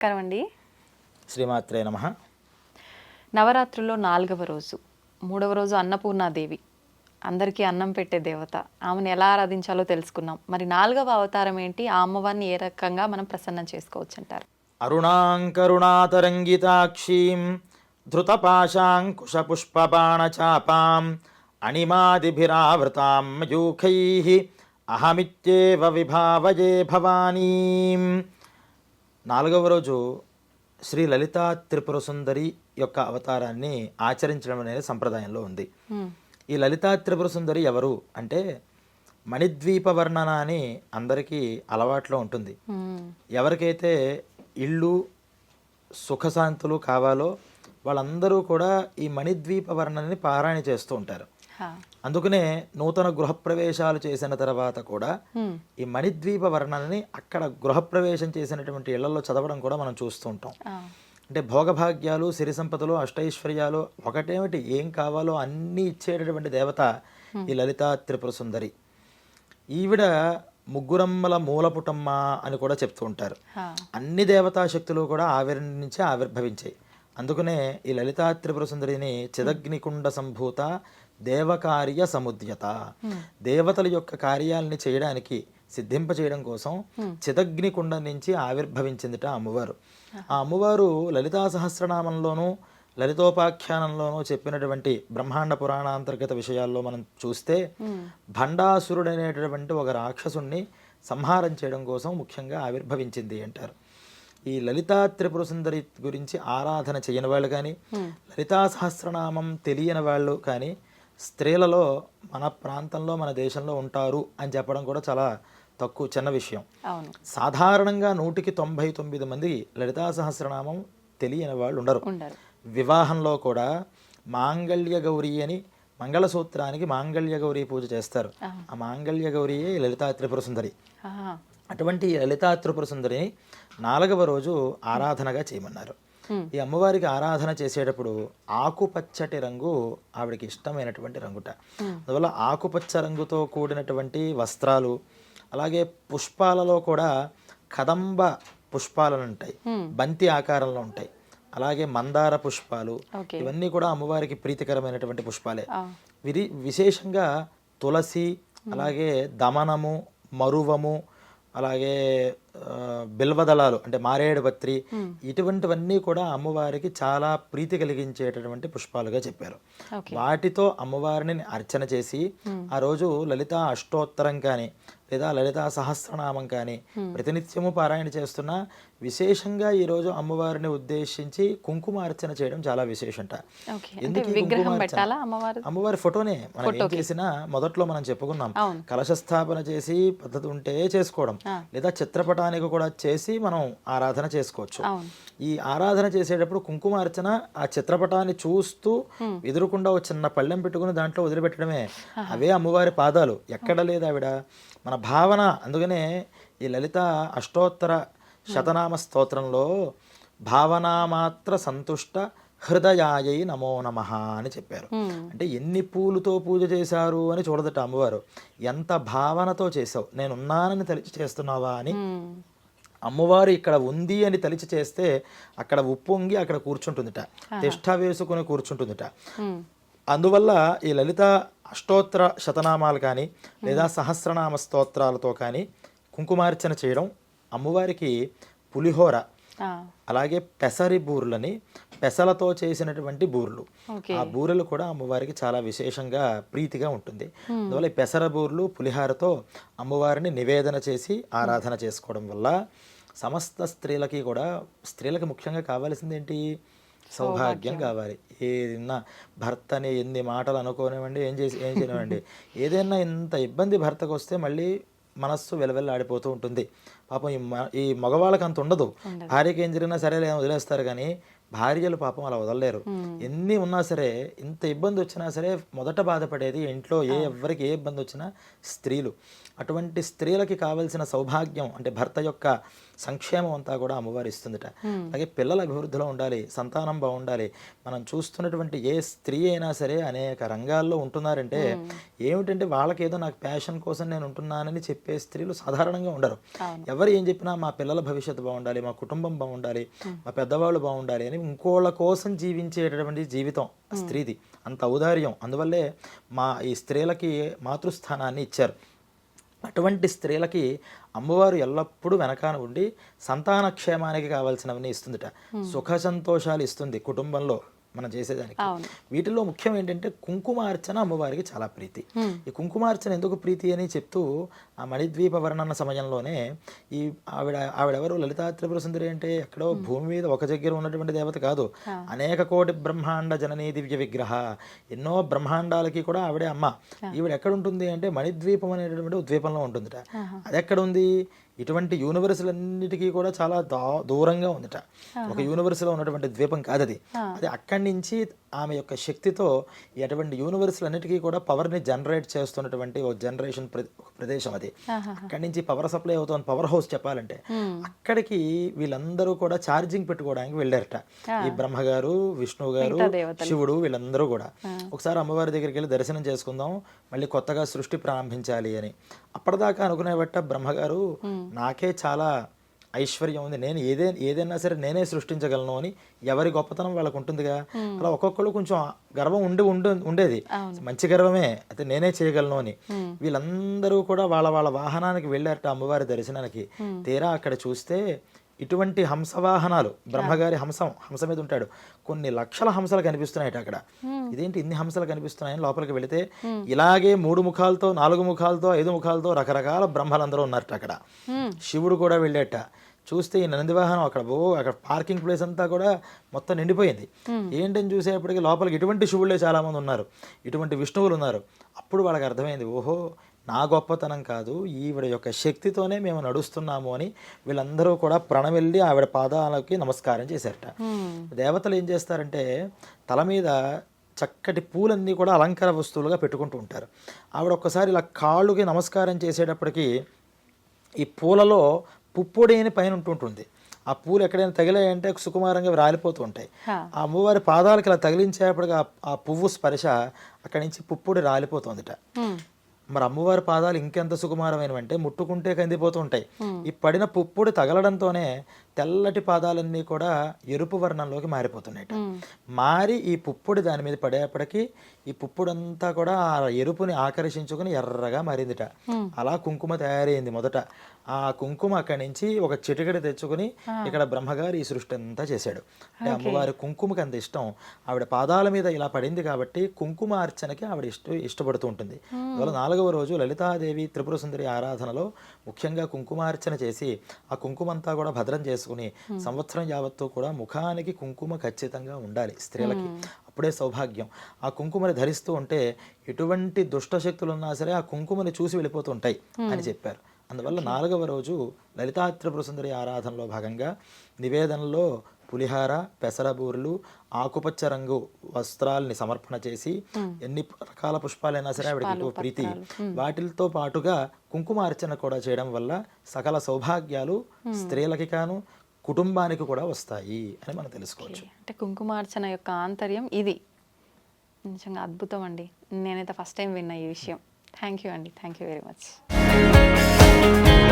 నమస్కారం అండి. శ్రీమాత్రే నమః. నవరాత్రుల్లో 4వ రోజు, 3వ రోజు అన్నపూర్ణాదేవి, అందరికీ అన్నం పెట్టే దేవత. ఆమెను ఎలా ఆరాధించాలో తెలుసుకున్నాం. మరి 4వ అవతారం ఏంటి? ఆ అమ్మవారిని ఏ రకంగా మనం ప్రసన్నం చేసుకోవచ్చు అంటారు? అరుణాంకరుణాతరంగితాక్షీం ధృతపాశాంకుశపుష్పబాణచాపాం అణిమాదిభిరావృతాం మయూఖైః అహమిత్యేవ విభావయే భవానీం. 4వ రోజు శ్రీ లలితా త్రిపుర సుందరి యొక్క అవతారాన్ని ఆచరించడం అనేది సంప్రదాయంలో ఉంది. ఈ లలితా త్రిపుర సుందరి ఎవరు అంటే మణిద్వీప వర్ణన అని అందరికీ అలవాట్లో ఉంటుంది. ఎవరికైతే ఇళ్ళు సుఖశాంతులు కావాలో వాళ్ళందరూ కూడా ఈ మణిద్వీప వర్ణనని పారాయణ చేస్తూ ఉంటారు. అందుకనే నూతన గృహప్రవేశాలు చేసిన తర్వాత కూడా ఈ మణిద్వీప వర్ణనని అక్కడ గృహప్రవేశం చేసినటువంటి ఇళ్లలో చదవడం కూడా మనం చూస్తూ ఉంటాం. అంటే భోగభాగ్యాలు, సిరి సంపదలు, అష్టైశ్వర్యాలు ఒకటేమిటి ఏం కావాలో అన్నీ ఇచ్చేటటువంటి దేవత ఈ లలితా త్రిపుర సుందరి. ఈవిడ ముగ్గురమ్మల మూలపుటమ్మ అని కూడా చెప్తూ ఉంటారు. అన్ని దేవతా శక్తులు కూడా ఆవిరి నుంచే ఆవిర్భవించాయి. అందుకనే ఈ లలితా త్రిపుర సుందరిని చిదగ్నికుండ సంభూత దేవకార్య సముద్యత, దేవతల యొక్క కార్యాలని చేయడానికి సిద్ధింప చేయడం కోసం చిదగ్నికుండ నుంచి ఆవిర్భవించిందిట అమ్మవారు. ఆ అమ్మవారు లలితా సహస్రనామంలోనూ లలితోపాఖ్యానంలోనూ చెప్పినటువంటి బ్రహ్మాండ పురాణాంతర్గత విషయాల్లో మనం చూస్తే భండాసురుడనేటటువంటి ఒక రాక్షసుణ్ణి సంహారం చేయడం కోసం ముఖ్యంగా ఆవిర్భవించింది అంటారు. ఈ లలితా త్రిపుర సుందరి గురించి ఆరాధన చేయని వాళ్ళు కానీ, లలితా సహస్రనామం తెలియని వాళ్ళు కానీ స్త్రీలలో మన ప్రాంతంలో మన దేశంలో ఉంటారు అని చెప్పడం కూడా చాలా తక్కువ, చిన్న విషయం. సాధారణంగా 199 మంది లలితా సహస్రనామం తెలియని వాళ్ళు ఉండరు. వివాహంలో కూడా మాంగళ్య గౌరీ అని మంగళసూత్రానికి మాంగళ్య గౌరీ పూజ చేస్తారు. ఆ మాంగళ్య గౌరీయే లలితా త్రిపుర సుందరి. అటువంటి లలితా త్రిపుర సుందరిని 4వ రోజు ఆరాధనగా చేయమన్నారు. ఈ అమ్మవారికి ఆరాధన చేసేటప్పుడు ఆకుపచ్చటి రంగు ఆవిడకి ఇష్టమైనటువంటి రంగుట. అందువల్ల ఆకుపచ్చ రంగుతో కూడినటువంటి వస్త్రాలు, అలాగే పుష్పాలలో కూడా కదంబ పుష్పాలను ఉంటాయి, బంతి ఆకారంలో ఉంటాయి. అలాగే మందార పుష్పాలు, ఇవన్నీ కూడా అమ్మవారికి ప్రీతికరమైనటువంటి పుష్పాలే. విశేషంగా తులసి, అలాగే దమనము, మరువము, అలాగే బిల్వదళాలు అంటే మారేడు పత్రి, ఇటువంటివన్నీ కూడా అమ్మవారికి చాలా ప్రీతి కలిగించేటటువంటి పుష్పాలుగా చెప్పారు. వాటితో అమ్మవారిని అర్చన చేసి ఆ రోజు లలితా అష్టోత్తరం కానీ లేదా లలితా సహస్రనామం కానీ ప్రతినిత్యము పారాయణ చేస్తున్నా విశేషంగా ఈరోజు అమ్మవారిని ఉద్దేశించి కుంకుమార్చన చేయడం చాలా విశేషంట. ఎందుకు అమ్మవారి ఫోటోనే మనం ఏం చేసినా మొదట్లో మనం చెప్పుకున్నాం, కలశస్థాపన చేసి పద్ధతి ఉంటే చేసుకోవడం, లేదా చిత్రపటానికి కూడా చేసి మనం ఆరాధన చేసుకోవచ్చు. ఈ ఆరాధన చేసేటప్పుడు కుంకుమార్చన ఆ చిత్రపటాన్ని చూస్తూ ఎదురుకుండా ఒక చిన్న పళ్ళెం పెట్టుకుని దాంట్లో వదిలిపెట్టడమే. అవే అమ్మవారి పాదాలు, ఎక్కడ లేదు ఆవిడ మన భావన. అందుకనే ఈ లలిత అష్టోత్తర శతనామ స్తోత్రంలో భావనామాత్ర సంతుష్ట హృదయాయై నమో నమః అని చెప్పారు. అంటే ఎన్ని పూలతో పూజ చేశారు అని చూడదట అమ్మవారు, ఎంత భావనతో చేసావు, నేనున్నానని తలిచి చేస్తున్నావా అని. అమ్మవారు ఇక్కడ ఉంది అని తలిచి చేస్తే అక్కడ ఉప్పొంగి అక్కడ కూర్చుంటుందిట, తిష్ట వేసుకుని కూర్చుంటుందిట. అందువల్ల ఈ లలిత అష్టోత్తర శతనామాలు కానీ లేదా సహస్రనామ స్తోత్రాలతో కానీ కుంకుమార్చన చేయడం, అమ్మవారికి పులిహోర, అలాగే పెసరి బూరెలని, పెసలతో చేసినటువంటి బూరెలు, ఆ బూరెలు కూడా అమ్మవారికి చాలా విశేషంగా ప్రీతిగా ఉంటుంది. అందువల్ల ఈ పెసర బూరెలు పులిహోరతో అమ్మవారిని నివేదన చేసి ఆరాధన చేసుకోవడం వల్ల సమస్త స్త్రీలకి కూడా, స్త్రీలకు ముఖ్యంగా కావాల్సింది ఏంటి? సౌభాగ్యం కావాలి. ఏదైనా భర్తని ఎన్ని మాటలు అనుకోనివ్వండి, ఏం చేయనివ్వండి, ఏదైనా ఇంత ఇబ్బంది భర్తకు వస్తే మళ్ళీ మనస్సు వెలవెల్లాడిపోతూ ఉంటుంది. పాపం ఈ మగవాళ్ళకి అంత ఉండదు. భార్యకి ఏం జరిగినా సరే వదిలేస్తారు, కానీ భార్యలు పాపం అలా వదలలేరు. ఎన్ని ఉన్నా సరే, ఇంత ఇబ్బంది వచ్చినా సరే మొదట బాధపడేది ఇంట్లో ఎవరికి ఏ ఇబ్బంది వచ్చినా స్త్రీలు. అటువంటి స్త్రీలకి కావలసిన సౌభాగ్యం అంటే భర్త యొక్క సంక్షేమం అంతా కూడా అమ్మవారు ఇస్తుందట. అలాగే పిల్లల అభివృద్ధిలో ఉండాలి, సంతానం బాగుండాలి. మనం చూస్తున్నటువంటి ఏ స్త్రీ అయినా సరే అనేక రంగాల్లో ఉంటున్నారంటే ఏమిటంటే వాళ్ళకి ఏదో నాకు ప్యాషన్ కోసం నేను ఉంటున్నానని చెప్పే స్త్రీలు సాధారణంగా ఉండరు. ఎవరు ఏం చెప్పినా మా పిల్లల భవిష్యత్తు బాగుండాలి, మా కుటుంబం బాగుండాలి, మా పెద్దవాళ్ళు బాగుండాలి అని ఇంకోళ్ళ కోసం జీవించేటటువంటి జీవితం స్త్రీది. అంత ఔదార్యం. అందువల్లే ఈ స్త్రీలకి మాతృస్థానాన్ని ఇచ్చారు. అటువంటి స్త్రీలకి అమ్మవారు ఎల్లప్పుడూ వెనకాన ఉండి సంతాన క్షేమానికి కావాల్సినవన్నీ ఇస్తుందిట. సుఖ సంతోషాలు ఇస్తుంది కుటుంబంలో మనం చేసేదానికి. వీటిలో ముఖ్యం ఏంటంటే కుంకుమార్చన అమ్మవారికి చాలా ప్రీతి. ఈ కుంకుమార్చన ఎందుకు ప్రీతి అని చెప్తూ ఆ మణిద్వీప వర్ణన సమయంలోనే ఈ ఆవిడెవరు లలితా త్రిపుర సుందరి అంటే ఎక్కడో భూమి మీద ఒక దగ్గర ఉన్నటువంటి దేవత కాదు, అనేక కోటి బ్రహ్మాండ జననీ దివ్య విగ్రహ. ఎన్నో బ్రహ్మాండాలకి కూడా ఆవిడే అమ్మ. ఈవిడ ఎక్కడ ఉంటుంది అంటే మణిద్వీపం అనేటటువంటి ద్వీపంలో ఉంటుందిట. అది ఎక్కడ ఉంది? ఇటువంటి యూనివర్సులన్నిటికీ కూడా చాలా దూరంగా ఉందట. ఒక యూనివర్సులో ఉన్నటువంటి ద్వీపం కాదు అది. అది అక్కడి నుంచి ఆమె యొక్క శక్తితో అటువంటి యూనివర్సులన్నిటికీ కూడా పవర్ని జనరేట్ చేస్తున్నటువంటి ఒక జనరేషన్ ప్రదేశం అది. అక్కడి నుంచి పవర్ సప్లై అవుతుంది, పవర్ హౌస్ చెప్పాలంటే. అక్కడికి వీళ్ళందరూ కూడా ఛార్జింగ్ పెట్టుకోవడానికి వెళ్ళారట. ఈ బ్రహ్మగారు, విష్ణువు గారు, శివుడు వీళ్ళందరూ కూడా. ఒకసారి అమ్మవారి దగ్గరికి వెళ్ళి దర్శనం చేసుకుందాం, మళ్ళీ కొత్తగా సృష్టి ప్రారంభించాలి అని. అప్పటిదాకా అనుకునేబట్ట బ్రహ్మగారు నాకే చాలా ఐశ్వర్యం ఉంది, నేను ఏదైనా సరే నేనే సృష్టించగలను అని. ఎవరి గొప్పతనం వాళ్ళకు ఉంటుందిగా. అలా ఒక్కొక్కరు కొంచెం గర్వం ఉండేది, మంచి గర్వమే, అయితే నేనే చేయగలను అని. వీళ్ళందరూ కూడా వాళ్ళ వాళ్ళ వాహనానికి వెళ్ళారట అమ్మవారి దర్శనానికి. తీరా అక్కడ చూస్తే ఇటువంటి హంసవాహనాలు, బ్రహ్మగారి హంస మీద ఉంటాడు, కొన్ని లక్షల హంసలు కనిపిస్తున్నాయట అక్కడ. ఇదేంటి ఇన్ని హంసలు కనిపిస్తున్నాయని లోపలికి వెళితే ఇలాగే 3 ముఖాలతో 4 ముఖాలతో 5 ముఖాలతో రకరకాల బ్రహ్మలందరూ ఉన్నారట అక్కడ. శివుడు కూడా వెళ్ళేట. చూస్తే ఈ నందివాహనం అక్కడ పార్కింగ్ ప్లేస్ అంతా కూడా మొత్తం నిండిపోయింది. ఏంటని చూసేప్పటికి లోపలికి ఇటువంటి శివుళ్ళే చాలా మంది ఉన్నారు, ఇటువంటి విష్ణువులు ఉన్నారు. అప్పుడు వాళ్ళకి అర్థమైంది, ఓహో నా గొప్పతనం కాదు, ఈవిడ యొక్క శక్తితోనే మేము నడుస్తున్నాము అని వీళ్ళందరూ కూడా ప్రణమిల్లి ఆవిడ పాదాలకి నమస్కారం చేశారట. దేవతలు ఏం చేస్తారంటే తల మీద చక్కటి పూలన్నీ కూడా అలంకార వస్తువులుగా పెట్టుకుంటూ ఉంటారు. ఆవిడ ఒక్కసారి ఇలా కాళ్ళుకి నమస్కారం చేసేటప్పటికి ఈ పూలలో పుప్పొడి అని పైన ఉంటుంటుంది. ఆ పూలు ఎక్కడైనా తగిలాయంటే సుకుమారంగా రాలిపోతూ ఉంటాయి. ఆ అమ్మవారి పాదాలకి ఇలా తగిలించేపటికి ఆ పువ్వు స్పర్శ అక్కడి నుంచి పుప్పొడి రాలిపోతుందిట. మరి అమ్మవారి పాదాలు ఇంకెంత సుకుమారమైనవంటే ముట్టుకుంటే కందిపోతూ ఉంటాయి. ఈ పడిన పుప్పొడి తగలడంతోనే తెల్లటి పాదాలన్నీ కూడా ఎరుపు వర్ణంలోకి మారిపోతున్నాయట. మారి ఈ పుప్పొడి దాని మీద పడేపటికి ఈ పుప్పొడంతా కూడా ఆ ఎరుపుని ఆకర్షించుకుని ఎర్రగా మారిందిట. అలా కుంకుమ తయారైంది మొదట. ఆ కుంకుమ అక్కడి నుంచి ఒక చిటికెడు తెచ్చుకుని ఇక్కడ బ్రహ్మగారు ఈ సృష్టి అంతా చేశాడు. అంటే అమ్మవారి కుంకుమకి అంత ఇష్టం. ఆవిడ పాదాల మీద ఇలా పడింది కాబట్టి కుంకుమ అర్చనకి ఆవిడ ఇష్టపడుతూ ఉంటుంది. అందువల్ల 4వ రోజు లలితాదేవి త్రిపుర సుందరి ఆరాధనలో ముఖ్యంగా కుంకుమార్చన చేసి ఆ కుంకుమంతా కూడా భద్రం చేసుకుని సంవత్సరం యావత్తు కూడా ముఖానికి కుంకుమ ఖచ్చితంగా ఉండాలి స్త్రీలకి. అప్పుడే సౌభాగ్యం. ఆ కుంకుమని ధరిస్తూ ఉంటే ఎటువంటి దుష్టశక్తులు ఉన్నా సరే ఆ కుంకుమని చూసి వెళ్ళిపోతూ ఉంటాయి అని చెప్పారు. అందువల్ల 4వ రోజు లలితా త్రిపుర సుందరి ఆరాధనలో భాగంగా నివేదనలో పులిహార, పెసరబూరులు, ఆకుపచ్చ రంగు వస్త్రాలని సమర్పణ చేసి ఎన్ని రకాల పుష్పాలైనా సరే ఆవిడకి ప్రీతి, వాటితో పాటుగా కుంకుమార్చన కూడా చేయడం వల్ల సకల సౌభాగ్యాలు స్త్రీలకి కాను కుటుంబానికి కూడా వస్తాయి అని మనం తెలుసుకోవచ్చు. అంటే కుంకుమార్చన యొక్క ఆంతర్యం ఇది నిజంగా అద్భుతం అండి. నేనైతే ఫస్ట్ టైం విన్నా ఈ విషయం. థ్యాంక్ యూ అండి, థ్యాంక్ యూ వెరీ మచ్.